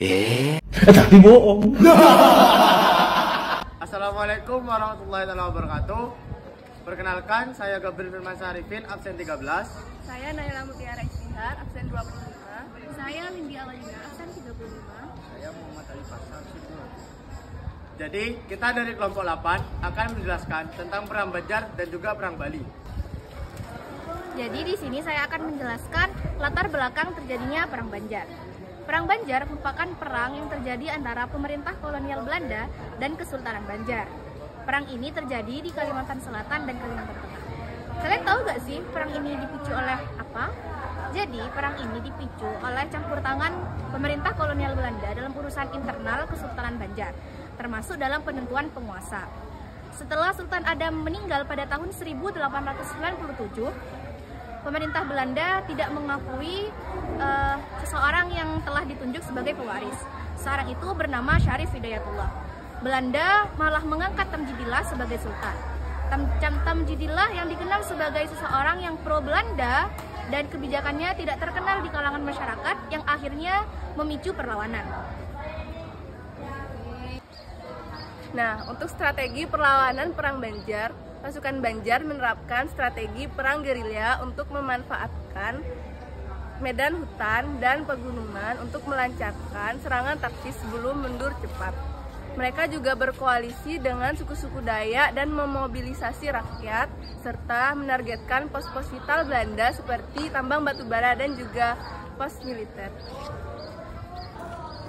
Tapi bohong. Assalamualaikum warahmatullahi wabarakatuh. Perkenalkan, saya Gabriel Firman Sarifin, absen 13. Saya Naila Mutiara Istihar, absen 25. Saya Lindi Aladina, absen 35. Saya Muhammad Ali Pasha, absen 2. Jadi, kita dari kelompok 8 akan menjelaskan tentang Perang Banjar dan juga Perang Bali. Jadi di sini saya akan menjelaskan latar belakang terjadinya Perang Banjar. Perang Banjar merupakan perang yang terjadi antara pemerintah kolonial Belanda dan Kesultanan Banjar. Perang ini terjadi di Kalimantan Selatan dan Kalimantan Tengah. Kalian tahu gak sih perang ini dipicu oleh apa? Jadi perang ini dipicu oleh campur tangan pemerintah kolonial Belanda dalam urusan internal Kesultanan Banjar, termasuk dalam penentuan penguasa. Setelah Sultan Adam meninggal pada tahun 1897, pemerintah Belanda tidak mengakui seseorang yang telah ditunjuk sebagai pewaris. Seorang itu bernama Syarif Hidayatullah. Belanda malah mengangkat Tamjidillah sebagai sultan. Tamjidillah yang dikenal sebagai seseorang yang pro Belanda dan kebijakannya tidak terkenal di kalangan masyarakat yang akhirnya memicu perlawanan. Nah, untuk strategi perlawanan Perang Banjar, pasukan Banjar menerapkan strategi perang gerilya untuk memanfaatkan medan hutan dan pegunungan untuk melancarkan serangan taktis sebelum mundur cepat. Mereka juga berkoalisi dengan suku-suku Dayak dan memobilisasi rakyat serta menargetkan pos-pos vital Belanda seperti tambang batubara dan juga pos militer.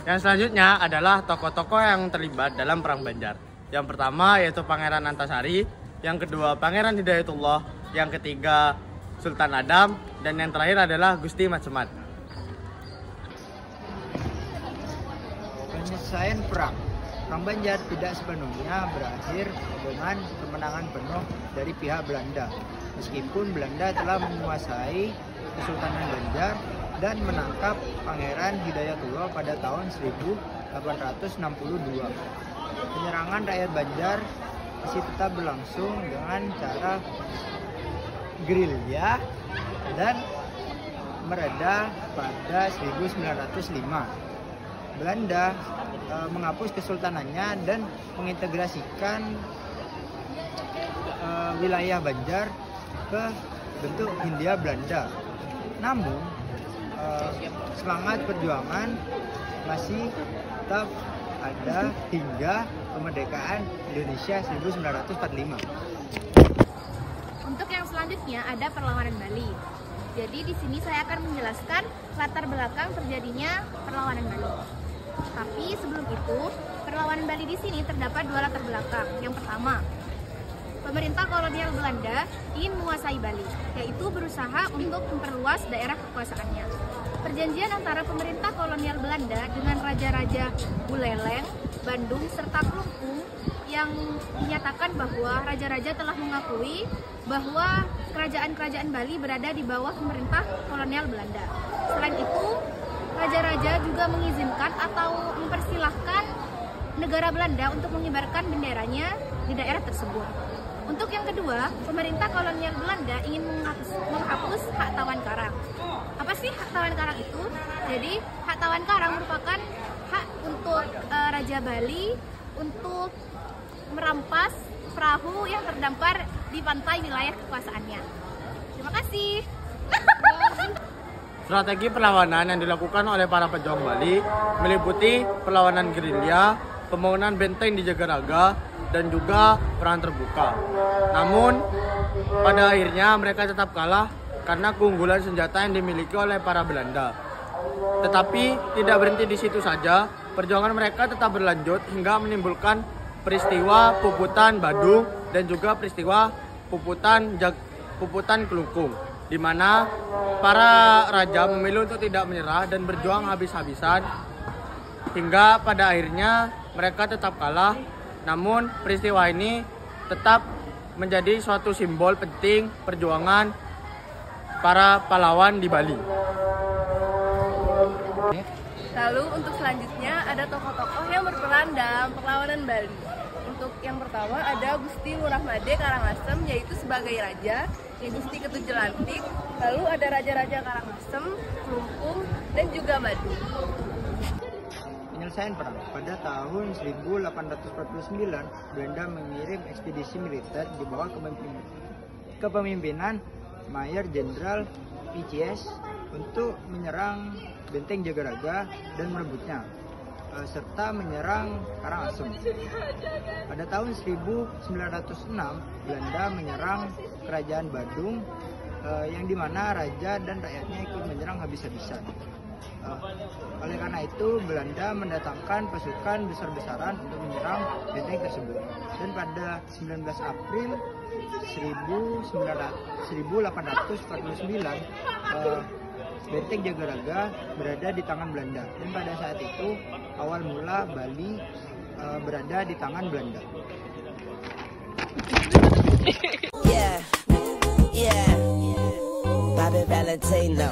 Yang selanjutnya adalah tokoh-tokoh yang terlibat dalam Perang Banjar. Yang pertama yaitu Pangeran Antasari, yang kedua Pangeran Hidayatullah, yang ketiga Sultan Adam, dan yang terakhir adalah Gusti Matsemat. Penyelesaian perang Banjar tidak sepenuhnya berakhir dengan kemenangan penuh dari pihak Belanda. Meskipun Belanda telah menguasai Kesultanan Banjar dan menangkap Pangeran Hidayatullah pada tahun 1862. Penyerangan rakyat Banjar masih tetap berlangsung dengan cara gerilya dan mereda pada 1905. Belanda menghapus kesultanannya dan mengintegrasikan wilayah Banjar ke bentuk Hindia Belanda. Namun semangat perjuangan masih tetap ada hingga kemerdekaan Indonesia 1945. Untuk yang selanjutnya ada perlawanan Bali. Jadi di sini saya akan menjelaskan latar belakang terjadinya perlawanan Bali. Tapi sebelum itu, perlawanan Bali di sini terdapat dua latar belakang. Yang pertama, pemerintah kolonial Belanda ingin menguasai Bali, yaitu berusaha untuk memperluas daerah kekuasaannya. Perjanjian antara pemerintah kolonial Belanda dengan raja-raja Buleleng, Bandung, serta Klungkung yang dinyatakan bahwa raja-raja telah mengakui bahwa kerajaan-kerajaan Bali berada di bawah pemerintah kolonial Belanda. Selain itu, raja-raja juga mengizinkan atau mempersilahkan negara Belanda untuk mengibarkan benderanya di daerah tersebut. Untuk yang kedua, pemerintah kolonial Belanda ingin menghapus hak tawan karang. Apa sih hak tawan karang itu? Jadi, hak tawan karang merupakan hak untuk Raja Bali untuk merampas perahu yang terdampar di pantai wilayah kekuasaannya. Terima kasih. Strategi perlawanan yang dilakukan oleh para pejuang Bali meliputi perlawanan gerilya, pembangunan benteng di Jagaraga, dan juga perang terbuka. Namun, pada akhirnya mereka tetap kalah karena keunggulan senjata yang dimiliki oleh para Belanda. Tetapi tidak berhenti di situ saja, perjuangan mereka tetap berlanjut hingga menimbulkan peristiwa Puputan Badung dan juga peristiwa Puputan Kelungkung, di mana para raja memilih untuk tidak menyerah dan berjuang habis-habisan hingga pada akhirnya mereka tetap kalah. Namun peristiwa ini tetap menjadi suatu simbol penting perjuangan para pahlawan di Bali. Lalu untuk selanjutnya ada tokoh-tokoh yang berperan dalam perlawanan Bali. Untuk yang pertama ada Gusti Ngurah Made Karangasem, yaitu sebagai raja, Gusti Ketujuh-Lantik. Lalu ada raja-raja Karangasem, Klungkung, dan juga Badung. penyelesaian perang, pada tahun 1849, Belanda mengirim ekspedisi militer di bawah kepemimpinan Mayor Jenderal Pichies untuk menyerang benteng Jagaraga dan merebutnya, serta menyerang Karangasem. Pada tahun 1906, Belanda menyerang Kerajaan Badung, yang dimana raja dan rakyatnya ikut menyerang habis-habisan. Oleh karena itu, Belanda mendatangkan pasukan besar-besaran untuk menyerang benteng tersebut. Dan pada 19 April 1849, benteng Jagaraga berada di tangan Belanda. Dan pada saat itu, awal mula Bali berada di tangan Belanda. Yeah, Bobby Valentino.